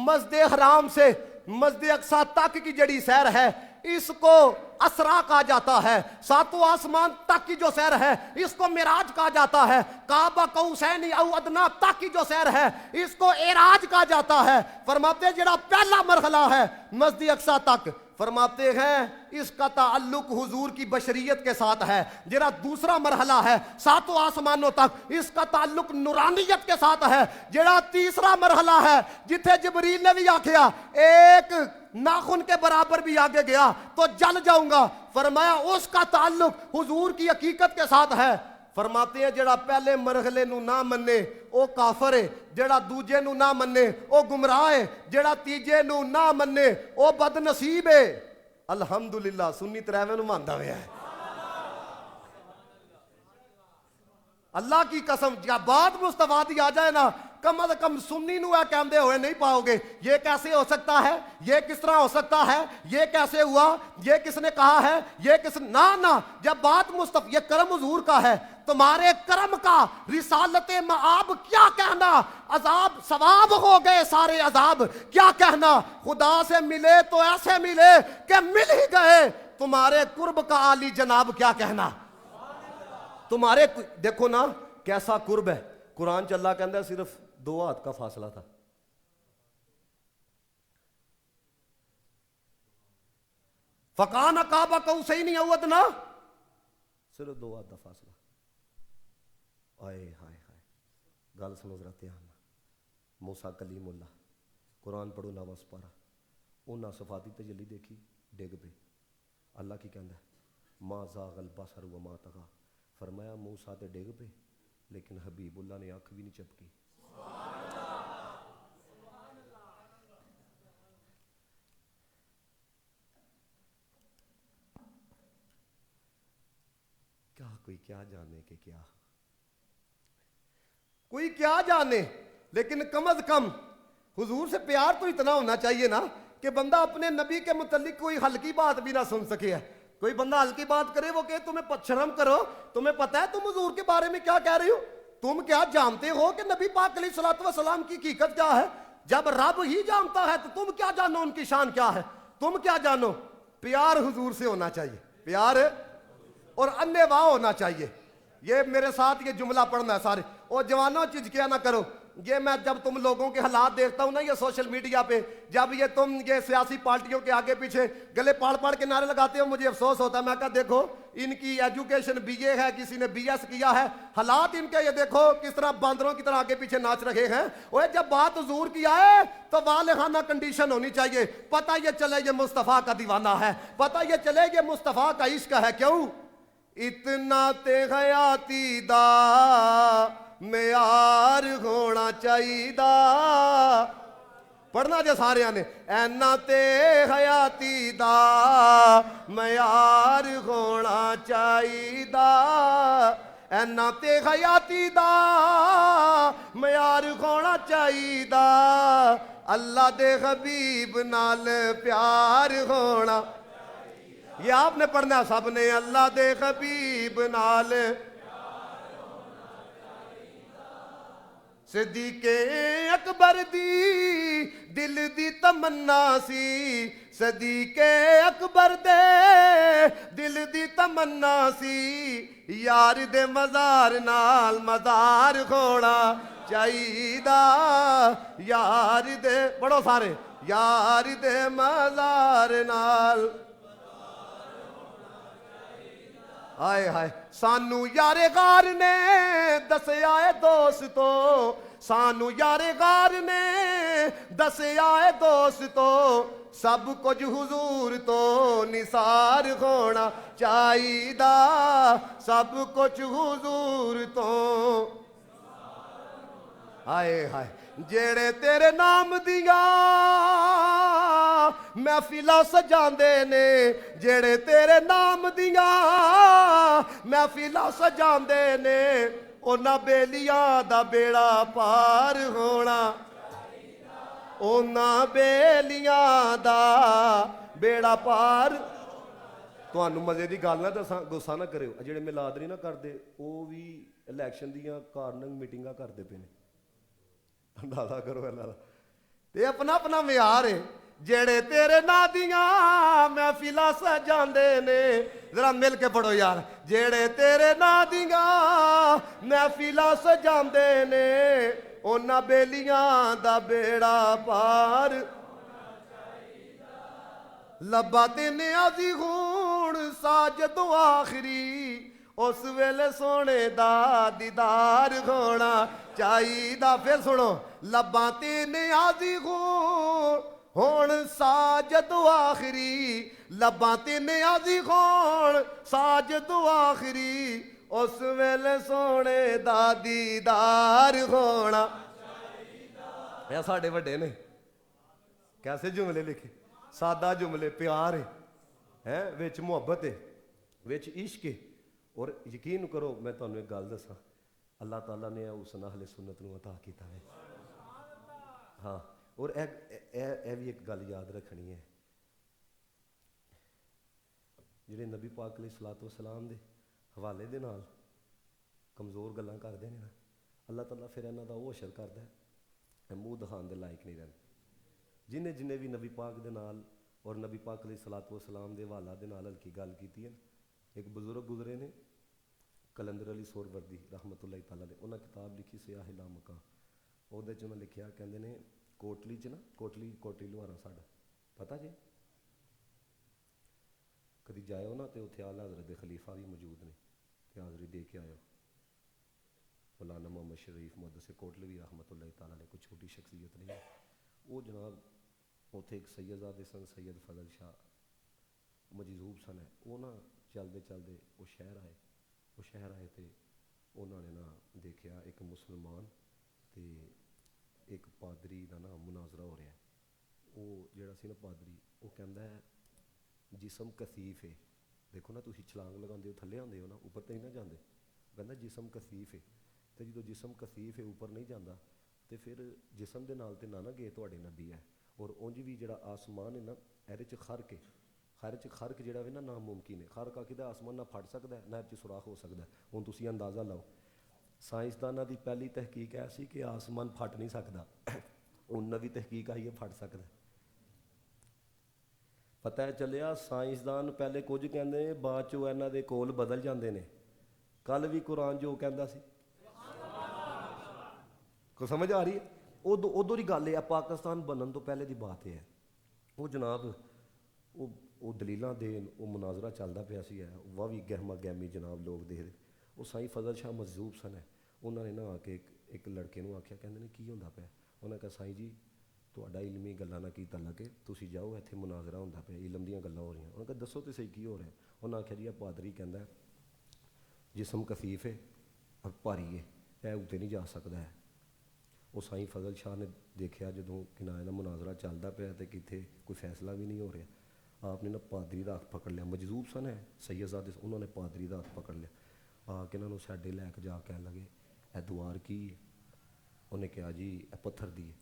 مسجد حرام سے مسجد اقصی تک کی جڑی سیر ہے اس کو اسرا کہا جاتا ہے، ساتوں آسمان تک کی جو سیر ہے اس کو معراج کہا جاتا ہے، کعبہ قوسین او ادنا تک کی جو سیر ہے اس کو اعراج کہا جاتا ہے۔ فرماتے ہیں جڑا پہلا مرحلہ ہے مسجد اقصی تک، فرماتے ہیں اس کا تعلق حضور کی بشریت کے ساتھ ہے۔ جڑا دوسرا مرحلہ ہے ساتوں آسمانوں تک، اس کا تعلق نورانیت کے ساتھ ہے۔ جڑا تیسرا مرحلہ ہے جتھے جبریل نے بھی آکھیا ایک ناخن کے برابر بھی آگے گیا تو جل جاؤں گا، فرمایا اس کا تعلق حضور کی حقیقت کے ساتھ ہے۔ فرماتے ہیں جڑا پہلے مرحلے نو نہ منے او کافر ہے، جڑا دوجے نو نہ منے او گمراہ ہے، جڑا تیجے نو نہ منے او بد نصیب ہے۔ الحمدللہ سنی تریویں نو ماندا ہویا ہے۔ اللہ کی قسم کیا بات مصطفیٰ دی آ جائے نا، کم از کم سنی نو ہے کہندے ہوئے نہیں پاؤ گے یہ کیسے ہو سکتا ہے، یہ کس طرح ہو سکتا ہے، یہ کیسے ہوا، یہ کس نے کہا ہے، یہ کس نہ جب بات مصطفیٰ، یہ کرم حضور کا ہے، تمہارے کرم کا رسالت معاب کیا کہنا، عذاب ثواب ہو گئے سارے عذاب کیا کہنا، خدا سے ملے تو ایسے ملے کہ مل ہی گئے، تمہارے قرب کا عالی جناب کیا کہنا۔ تمہارے دیکھو نا کیسا قرب ہے، قرآن چ اللہ کہندا ہے صرف 2 ہاتھ کا فاصلہ تھا۔ فکان قاب قوسین او ادنا، صرف 2 ہاتھ کا فاصلہ۔ آئے ہائے ہائے، گل سنو ذرا دھیان نال۔ موسیٰ کلیم اللہ، قرآن پڑھو 9واں سپارہ، انہاں صفاتی تجلی دیکھی ڈگ پے۔ اللہ کی کہندا ہے ما زاغ البصر وما طغى، فرمایا موسیٰ تے ڈگ پہ لیکن حبیب اللہ نے آنکھ بھی نہیں چپکی۔ کیا کوئی کیا جانے کہ کیا، کوئی کیا جانے، لیکن کم از کم حضور سے پیار تو اتنا ہونا چاہیے نا کہ بندہ اپنے نبی کے متعلق کوئی ہلکی بات بھی نہ سن سکے ہے۔ کوئی بندہ ہلکی بات کرے وہ کہ تمہیں شرم کرو، تمہیں پتہ ہے تم حضور کے بارے میں کیا کہہ رہی ہو؟ تم کیا جانتے ہو کہ نبی پاک علیہ الصلوۃ والسلام کی حقیقت کیا ہے؟ جب رب ہی جانتا ہے تو تم کیا جانو ان کی شان کیا ہے؟ تم کیا جانو؟ پیار حضور سے ہونا چاہیے، پیار اور انے واہ ہونا چاہیے۔ یہ میرے ساتھ یہ جملہ پڑھنا ہے سارے، اور جوانوں چجکیا نہ کرو۔ یہ میں جب تم لوگوں کے حالات دیکھتا ہوں نا یہ سوشل میڈیا پہ، جب یہ سیاسی پارٹیوں کے آگے پیچھے گلے پاڑ پاڑ کے نعرے لگاتے ہو، مجھے افسوس ہوتا ہے۔ میں کہا دیکھو ان کی ایجوکیشن بی اے ہے، کسی نے بی ایس کیا ہے، حالات ان کے یہ دیکھو کس طرح باندروں کی طرح آگے پیچھے ناچ رہے ہیں۔ اوے جب بات حضور کی آئے تو والہانہ کنڈیشن ہونی چاہیے، پتہ یہ چلے یہ مصطفیٰ کا دیوانہ ہے، پتہ یہ چلے یہ مصطفیٰ کا عشق ہے۔ کیوں؟ اتنا تے حیاتی دا معیار ہونا چاہیے دا، پڑھنا جے سارے نے، اینا تے حیاتی دا معیار ہونا چاہیے دا، اینا تے حیاتی دا معیار ہونا چاہیے دا، اللہ دے حبیب نال پیار ہونا۔ یہ آپ نے پڑھنا سب نے، اللہ دے حبیب نال صدیق اکبر دی دل دی تمنا سی، صدیق اکبر دے دل دی تمنا سی، یار دے مزار نال مزار ہونا چاہیے دا، یار دے پڑھو سارے، یار دے مزار نال۔ آئے ہائے سانو یار غار نے دسیا اے دوستو، سانو یار غار نے دسیا اے دوستو، سب کچھ حضور تو نثار ہونا چاہیے دا، سب کچھ حضور تو۔ آئے ہائے جیڑے تیرے نام دیا محفلہ سجاندے نے، جیڑے تیرے نام دیا محفلہ سجاندے نے، اونا بیلیاں دا بیڑا پار ہونا، اونا بیلیاں دا بیڑا پار۔ تانوں مزے دی گل نہ دساں، غصہ نہ کرو، جڑے میلاد نہیں نہ کردے وہ بھی الیکشن دیاں کارننگ میٹنگاں کردے پے نے، اندازہ کرو اللہ دا۔ یہ اپنا اپنا معیار ہے، جڑے تیرے نا دیاں محفلہ سجاندے نے، ذرا مل کے پڑھو یار، جڑے تیرے نا دیاں محفلہ سجاندے نے، اونا بیلیاں دا بیڑا پار۔ لبا تے نیازی ہون ساجد آخری، اس ویلے سونے دا دیدار ہونا چاہیے دا۔ پھر سنو، لبا تے نیازی ہون ساجد آخری، لبا تے نیازی ہون ساجد آخری، اس ویلے سونے دا دیدار ہونا۔ یہ ساڑھے وڈے نے کیسے جملے لکھے، سادہ جملے، پیار ہے، وچ محبت ہے، وچ عشق ہے۔ اور یقین کرو میں تمہیں ایک گل دساں، اللہ تعالیٰ نے حسن اہل سنت نو عطا کیتا ہے۔ ہاں، اور اے بھی ایک گل یاد رکھنی ہے، جڑے نبی پاک علیہ الصلوۃ والسلام دے حوالے دے نال کمزور گلاں کردے نے نا، اللہ تعالیٰ پھر انہاں دا وہ اشر کردا ہے، منہ دکھان دے لائق نہیں رہندے۔ جنہیں بھی نبی پاک دے نال اور نبی پاک علیہ الصلوۃ والسلام دے حوالہ دے نال ہلکی گل کیتی ہے، ایک بزرگ گزرے نے کلندر علی سہروردی رحمۃ اللہ تعالیٰ علیہ، انہاں کتاب لکھی سیاہ لامکاں، وہ دے چ انہاں لکھیا کہندے نے کوٹلی چ نا، کوٹلی لوہارا ساڈا پتہ جی، کدی جائیو نا تے اتھے اعلیٰ حضرت دے خلیفہ بھی موجود نے، تے حاضری دے کے آئیو، مولانا محمد شریف محدث کوٹلوی رحمۃ اللہ تعالیٰ علیہ، کوئی چھوٹی شخصیت نہیں ہے وہ جناب۔ اتھے ایک سیدزادے سن، سید فضل شاہ مجذوب سن ہے، وہ نا چلتے چلتے وہ شہر آئے. وہ شہر آئے تو انہوں نے نا دیکھا ایک مسلمان تے ایک پادری کا نا مناظرہ ہو رہا ہے. وہ جڑا سی نا پادری وہ کہندا ہے جسم کثیف ہے. دیکھو نا تسی چھلانگ لگاندے ہو تھلے آندے ہو نا, اوپر تو نہیں نا جاندے. کہندا جسم کثیف ہے, تو جدو جسم کثیف ہے اوپر نہیں جاتا تو پھر جسم دے نال تے نہ گئے تواڈے نبی ہے. اور اونج بھی جڑا آسمان ہے نا ایدے چ خرق ہے, خرق جڑا ہے نا ناممکن ہے. خرق آ کے آسمان نہ پھٹ سکتا ہے نہ ایدے چ سوراخ ہو سکتا ہے. ہن تسی اندازہ لاؤ سائنسداناں دی پہلی تحقیق ایسی کہ آسمان پھٹ نہیں سکتا, ہن نویں تحقیق آئی ہے پھٹ سکتا ہے. پتہ چلیا سائنسدان پہلے کچھ کہندے بعد چ انہاں دے کول بدل جاندے نے. کل بھی قرآن جو کہندا سی کو سمجھ آ رہی ہے. ادھر ہی گل ہے, پاکستان بنن تو پہلے دی بات ہے. وہ جناب وہ دلیلاں دین, وہ مناظرہ چلدا پیا سی ہے, وہ بھی گہما گہمی جناب لوگ دے. وہ سائیں فضل شاہ مجذوب سن ہے. انہوں نے نہ آ کے ایک لڑکے نو آکھیا, کہندے نے کی ہوندا پیا؟ انہاں کہا سائیں جی تہاڈا علمی گلاں نہ کیتا لگے, تسی جاؤ ایتھے مناظرہ ہوندا پیا, علم دیاں گلاں ہو رہیاں. انہاں کہا دسو تے صحیح کی ہو رہا ہے؟ انہاں آکھیا جی پادری کہندا ہے جسم کثیف ہے اور بھاری ہے, اے اتنے نہیں جا سکتا ہے. وہ سائیں فضل شاہ نے دیکھا جدوں کنائے کا مناظرہ چلتا پیا تو کتنے کوئی فیصلہ بھی نہیں ہو رہا. آپ نے نا پادری کا ہاتھ پکڑ لیا, مجذوب سن ہے سیدزادے, انہوں نے پادری کا ہاتھ پکڑ لیا. آ کے انہوں نے سیڈے لے کے جا کہن لگے اے دوار کی ہے؟ انہیں کہا جی اے پتھر دی ہے.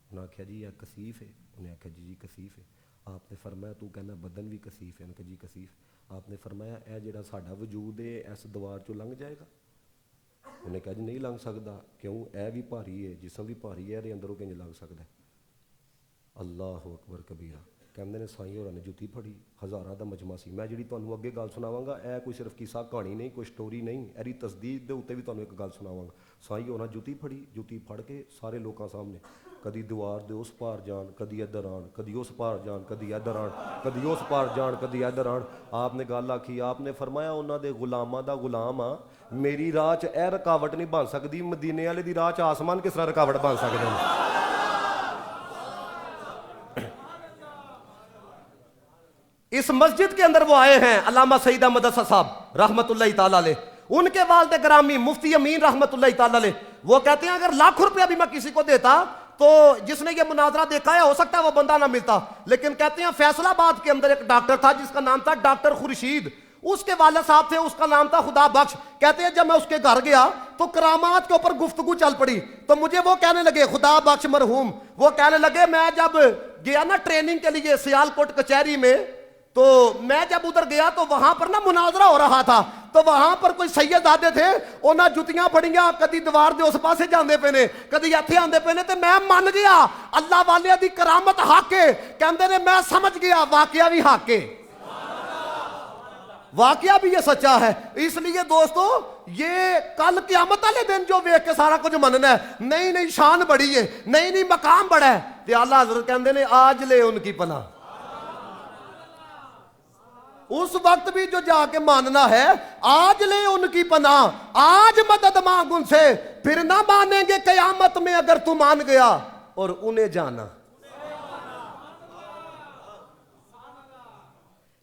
انہیں آخیا جی اے کثیف ہے؟ انہیں آخیا جی کثیف ہے. آپ نے فرمایا تو کہنا بدن بھی کثیف ہے؟ انہیں کہا جی کثیف. آپ نے فرمایا اے جڑا ساڈا وجود ہے اس دوار چوں لنگھ جائے گا؟ انہیں کہا جی نہیں لنگ سکتا. کیوں؟ اے بھی بھاری ہے, جسم بھی بھاری ہے, اندروں کنج لنگ سکتا ہے؟ اللہ اکبر کبیرہ. کہندے نے سائیں ہوراں نے جُتی پھڑی, ہزاراں دا مجمع سی. میں جڑی تانوں اگے گل سناواں گا اے کوئی صرف قصہ کہانی نہیں, کوئی سٹوری نہیں, ایری تصدیق دے اوتے بھی تانوں ایک گل سناواں گا. سائیں ہوراں جُتی پھڑی, جُتی پھڑ کے سارے لوکاں سامنے کدی دیوار دے اس پار جان, کدی ادھر آن, کدی اس پار جان, کدی ادھر آن, کدی اس پار جان, کدی ادھر آن. آپ نے گل آکھی, آپ نے فرمایا انہاں دے غلاماں دا غلام آ, میری راہ چ اے رکاوٹ نہیں بن سکتی, مدینے والے دی راہ چ آسمان کس طرح رکاوٹ بن سکدے ہیں؟ اس مسجد کے اندر وہ آئے ہیں علامہ سعید احمد حسن صاحب رحمۃ اللہ تعالیٰ علیہ, ان کے والد گرامی مفتی امین رحمۃ اللہ تعالیٰ علیہ. وہ کہتے ہیں اگر لاکھ روپیہ بھی میں کسی کو دیتا تو جس نے یہ مناظرہ دیکھا ہے ہو سکتا ہے وہ بندہ نہ ملتا. لیکن کہتے ہیں فیصل آباد کے اندر ایک ڈاکٹر تھا جس کا نام تھا ڈاکٹر خورشید, اس کے والد صاحب تھے, اس کا نام تھا خدا بخش. کہتے ہیں جب میں اس کے گھر گیا تو کرامات کے اوپر گفتگو چل پڑی, تو مجھے وہ کہنے لگے خدا بخش مرحوم, وہ کہنے لگے میں جب گیا نا ٹریننگ کے لیے سیالکوٹ کچہری میں, تو میں جب ادھر گیا تو وہاں پر نا مناظرہ ہو رہا تھا, تو وہاں پر کوئی سیدزادے تھے, انہاں جتیاں پڑیاں, کدی دیوار دے اس پاسے جاندے پے نے, کدی ایتھے آندے پے نے, تے میں من گیا اللہ والے دی کرامت حق ہے. کہندے نے میں سمجھ گیا واقعہ بھی حق ہے, واقعہ بھی یہ سچا ہے. اس لیے دوستو یہ کل قیامت والے دن جو ویکھ کے سارا کچھ مننا ہے, نہیں نہیں شان بڑی ہے, نہیں نہیں مقام بڑا ہے, تے اعلیٰ حضرت کہندے نے آج لے ان کی پناہ. اس وقت بھی جو جا کے ماننا ہے آج لے ان کی پناہ, آج مدد مانگ ان سے, پھر نہ مانیں گے قیامت میں اگر تو مان گیا اور انہیں جانا.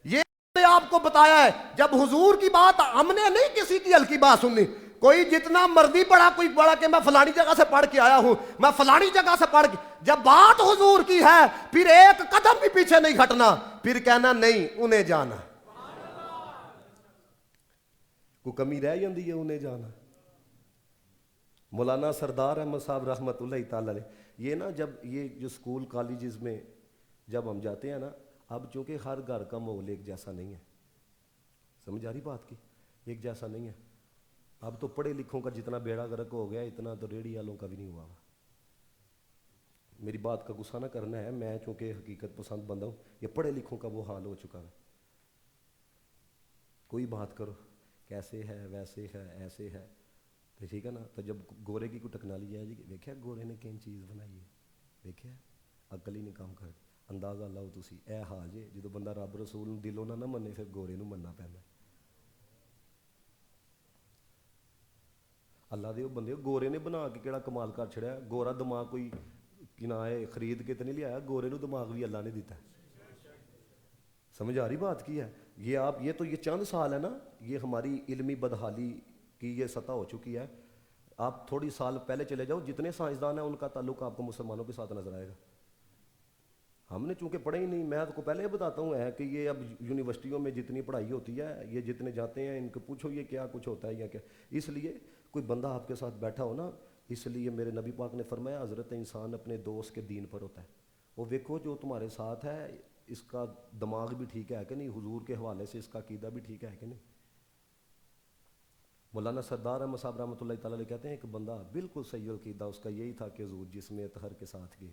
یہ آپ کو بتایا ہے, جب حضور کی بات, ہم نے نہیں کسی کی ہلکی بات سننی. کوئی جتنا مرضی پڑھا, کوئی بڑا کہ میں فلانی جگہ سے پڑھ کے آیا ہوں, میں فلانی جگہ سے پڑھ کے, جب بات حضور کی ہے پھر ایک قدم بھی پیچھے نہیں ہٹنا, پھر کہنا نہیں انہیں جانا. کو کمی رہ جاندی ہے انہیں جانا. مولانا سردار احمد صاحب رحمۃ اللہ تعالیٰ علیہ, یہ نا جب یہ جو اسکول کالجز میں جب ہم جاتے ہیں نا, اب چونکہ ہر گھر کا ماحول ایک جیسا نہیں ہے, سمجھ آ رہی بات کی, ایک جیسا نہیں ہے. اب تو پڑھے لکھوں کا جتنا بیڑا غرق ہو گیا اتنا تو ریڑھی والوں کا بھی نہیں ہوا. میری بات کا غصہ نہ کرنا ہے, میں چونکہ حقیقت پسند بندہ ہوں, یہ پڑھے لکھوں کا وہ حال ہو چکا ہے. کوئی بات کرو کیسے ہے, ویسے ہے, ایسے ہے, تو ٹھیک ہے نا. تو جب گورے کی کوئی ٹیکنالوجی ہے جی, دیکھا گورے نے کین چیز بنائی ہے, دیکھا عقل ہی نہیں کام کر. اندازہ لاؤ تسی, اے حال جے جدو بندہ رب رسول دلوں نہ منے پھر گورے نو مننا پیندا. اللہ دے بندے, گورے نے بنا کے کیڑا کمال کر چھڑیا. گورا دماغ کوئی کی نہ ہے خرید کے تو نہیں لیا, گورے نو دماغ بھی اللہ نے دیتا ہے. سمجھ آ رہی بات کی ہے؟ یہ تو یہ چند سال ہے نا، یہ ہماری علمی بدحالی کی یہ سطح ہو چکی ہے. آپ تھوڑی سال پہلے چلے جاؤ، جتنے سائنسدان ہیں ان کا تعلق آپ کو مسلمانوں کے ساتھ نظر آئے گا. ہم نے چونکہ پڑھے ہی نہیں، میں آپ کو پہلے ہی بتاتا ہوں ہے کہ یہ اب یونیورسٹیوں میں جتنی پڑھائی ہوتی ہے، یہ جتنے جاتے ہیں ان کو پوچھو یہ کیا کچھ ہوتا ہے یا کیا. اس لیے کوئی بندہ آپ کے ساتھ بیٹھا ہو نا، اس لیے میرے نبی پاک نے فرمایا حضرت انسان اپنے دوست کے دین پر ہوتا ہے. وہ دیکھو جو تمہارے ساتھ ہے اس کا دماغ بھی ٹھیک ہے کہ نہیں، حضور کے حوالے سے اس کا عقیدہ بھی ٹھیک ہے کہ نہیں. مولانا سردار احمد صاحب رحمۃ اللہ تعالیٰ علیہ کہتے ہیں کہ بندہ بالکل صحیح عقیدہ اس کا یہی تھا کہ حضور جسم اطہر کے ساتھ گئے،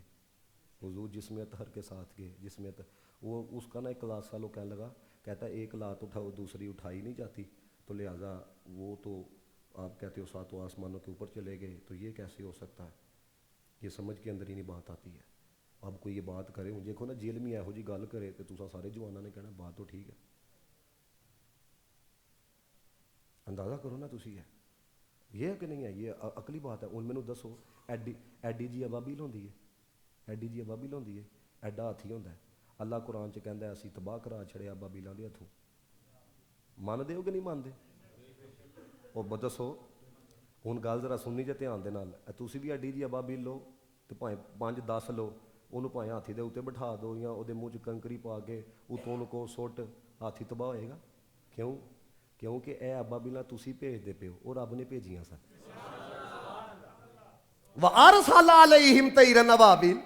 حضور جسم اطہر کے ساتھ گئے. وہ اس کا نا ایک کلاس فیلو کہنے لگا، کہتا ہے ایک لات اٹھاؤ دوسری اٹھائی نہیں جاتی، تو لہٰذا وہ تو آپ کہتے ہو ساتوں آسمانوں کے اوپر چلے گئے، تو یہ کیسے ہو سکتا ہے؟ یہ سمجھ کے اندر ہی نہیں بات آتی ہے. اب کوئی یہ بات کرے دیکھو نا جیل میں یہو جی گل کرے تو تسا سارے جوانوں نے کہنا بات تو ٹھیک ہے. اندازہ کرو نا تسی، یہ ہے کہ نہیں ہے؟ یہ عقلی بات ہے. ان مینوں دسو ایڈی جی ابابیل ہوندی ہے، ایڈی جی ابابیل ہوندی ہے، ایڈا ہاتھی ہوندا ہے. اللہ قرآن چ کہندا ہے اسی تباہ کرا چھڑیا ابابیلاں دے ہتھوں. مانتے ہو کہ نہیں مانتے؟ وہ دسو ہن گل ذرا سننی جے دھیان دے نال. تسی بھی ایڈی جی ابابیل لو تے بھاویں 5-10 لو، انہوں بھاویں ہاتھی دے اوتے بٹھا دو یا وہ منہ چ کنکری پا کے اتوں ان کو سٹ، ہاتھی تباہ ہوئے گا. کیوں؟ کیونکہ اے ابابیلاں تسی بھیجدے پے ہو، وہ رب نے بھیجیاں سن. وَأَرْسَلَ عَلَيْهِمْ طَيْرًا أَبَابِيلَ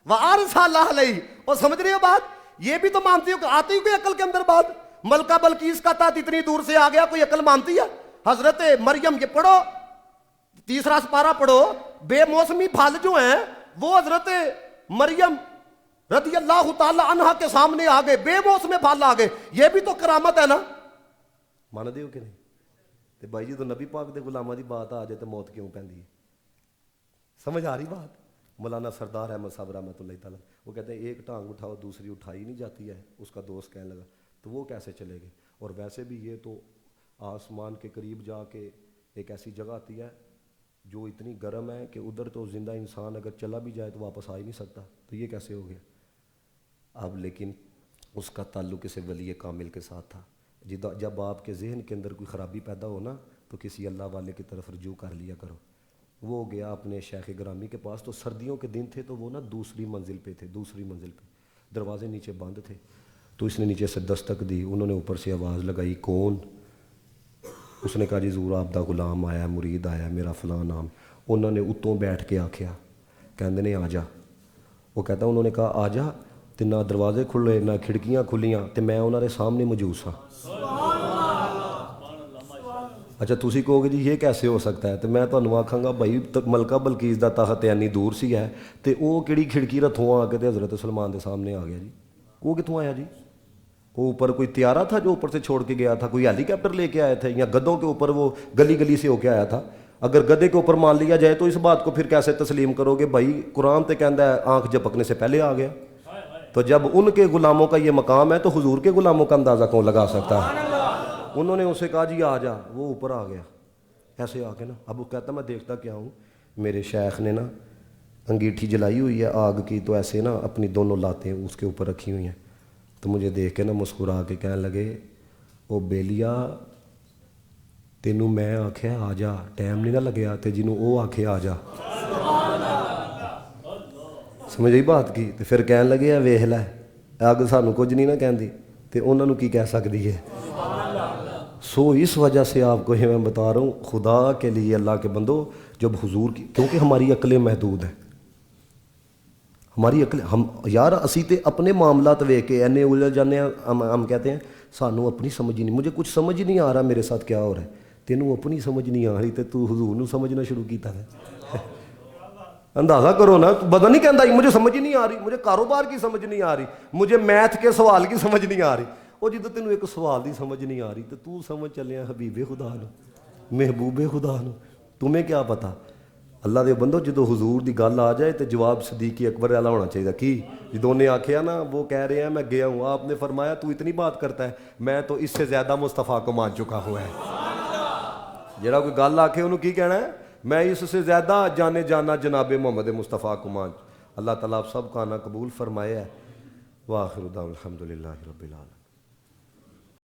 وَأَرْسَلَ عَلَيْهِمْ. اور سمجھ رہے ہو بات؟ یہ بھی تو مانتی ہو کہ آتی ہو کوئی عقل کے اندر بات؟ ملکہ بلقیس کا تحت اتنی دور سے آ گیا، کوئی عقل مانتی ہے؟ حضرت مریم، یہ پڑھو 3 سپارہ پڑھو، بے موسمی پھل جو ہیں وہ حضرت مریم رضی اللہ تعالی عنہ کے سامنے آ گئے، بے موسم پھل آ گئے. یہ بھی تو کرامت ہے نا. مان دے ہو کہ نہیں؟ تے بھائی جی تو نبی پاک دے غلاماں دی بات آ جائے تو موت کیوں پیندی ہے؟ سمجھ آ رہی بات؟ مولانا سردار احمد صاحب رحمۃ اللہ تعالیٰ وہ کہتے ہیں ایک ٹانگ اٹھاؤ دوسری اٹھائی نہیں جاتی ہے. اس کا دوست کہنے لگا تو وہ کیسے چلے گئے؟ اور ویسے بھی یہ تو آسمان کے قریب جا کے ایک ایسی جگہ آتی ہے جو اتنی گرم ہے کہ ادھر تو زندہ انسان اگر چلا بھی جائے تو واپس آ ہی نہیں سکتا. تو یہ کیسے ہو گیا؟ اب لیکن اس کا تعلق کسی ولی کامل کے ساتھ تھا. جب آپ کے ذہن کے اندر کوئی خرابی پیدا ہو نا تو کسی اللہ والے کی طرف رجوع کر لیا کرو. وہ گیا اپنے شیخ گرامی کے پاس، تو سردیوں کے دن تھے تو وہ نا دوسری منزل پہ تھے، دوسری منزل پہ دروازے نیچے بند تھے. تو اس نے نیچے سے دستک دی، انہوں نے اوپر سے آواز لگائی کون؟ اس نے کہا جی حضور آپ دا غلام آیا، مرید آیا، میرا فلاں نام. انہوں نے اتوں بیٹھ کے آکھیا، کہندے نے آ جا. وہ کہتا انہوں نے کہا آ جا، تے نہ دروازے کھلے نہ کھڑکیاں کھلیاں تے میں انہوں نے سامنے موجود سا. اچھا تسی کہو گے جی یہ کیسے ہو سکتا ہے؟ تو میں تمہیں آکھاں گا بھائی ملکہ بلقیس دا تخت اینی دور سی ہے تے وہ کیڑی کھڑکی رتھوں آ کے تے حضرت سلمان دے سامنے آ گیا جی. وہ کتوں آیا جی؟ وہ اوپر کوئی طیارہ تھا جو اوپر سے چھوڑ کے گیا تھا؟ کوئی ہیلی کاپٹر لے کے آئے تھے یا گدوں کے اوپر وہ گلی گلی سے ہو کے آیا تھا؟ اگر گدے کے اوپر مان لیا جائے تو اس بات کو پھر کیسے تسلیم کرو گے؟ بھائی قرآن تے کہندا ہے آنکھ جھپکنے سے پہلے آ گیا. تو جب ان کے غلاموں کا یہ مقام ہے تو حضور کے غلاموں کا اندازہ کون لگا سکتا ہے؟ انہوں نے اسے کہا جی آ جا، وہ اوپر آ گیا ایسے آ کے نا. اب وہ کہتا میں دیکھتا کیا ہوں، میرے شیخ نے نا انگیٹھی جلائی ہوئی ہے آگ کی، تو ایسے نا اپنی دونوں لاتیں اس کے اوپر رکھی ہوئی ہیں. تو مجھے دیکھ کے نا مسکرا کے کہنے لگے او بیلیا تینوں میں آکھیا آ جا، ٹائم نہیں نہ لگیا تے جنوں او آکھے آ جا. سمجھ آئی بات کی؟ تو پھر کہنے لگے ویکھ لے اگ سانوں کچھ نہیں نہ کہندی تے انہاں نوں کی کہہ سکدی ہے. سو اس وجہ سے آپ کو یہ میں بتا رہا ہوں خدا کے لیے اللہ کے بندو، جب حضور کی، کیونکہ ہماری عقلیں محدود ہیں، ہماری عقل ہم یار اسی تے اپنے معاملات ویکھ کے اینے الجھ جانے ہیں. ہم کہتے ہیں سانوں اپنی سمجھ ہی نہیں، مجھے کچھ سمجھ ہی نہیں آ رہا میرے ساتھ کیا ہو رہا ہے. تینوں اپنی سمجھ نہیں آ رہی تو حضور نوں سمجھنا شروع کیتا ہے. اندازہ کرو نا، پتہ نہیں کہندا مجھے سمجھ ہی نہیں آ رہی، مجھے کاروبار کی سمجھ نہیں آ رہی، مجھے میتھ کے سوال کی سمجھ نہیں آ رہی. وہ جدو تینوں ایک سوال دی سمجھ نہیں آ رہی تو سمجھ چلے حبیب خدا نو، محبوب خدا نو. تمہیں کیا پتا؟ اللہ دے بندو جدو حضور دی گل آ جائے تو جواب صدیق اکبر والا ہونا چاہیے. کی جدو نے آکھیا نا وہ کہہ رہے ہیں میں گیا ہوں، آپ نے فرمایا تو اتنی بات کرتا ہے، میں تو اس سے زیادہ مصطفیٰ کو مان چکا ہوا ہے. جڑا کوئی گل آکھے انہوں کی کہنا ہے؟ میں اس سے زیادہ جانے جانا جناب محمد مصطفیٰ کو مان. اللہ تعالیٰ آپ سب کا آنا قبول فرمائے ہے. وآخر دعوانا الحمدللہ رب العالمین.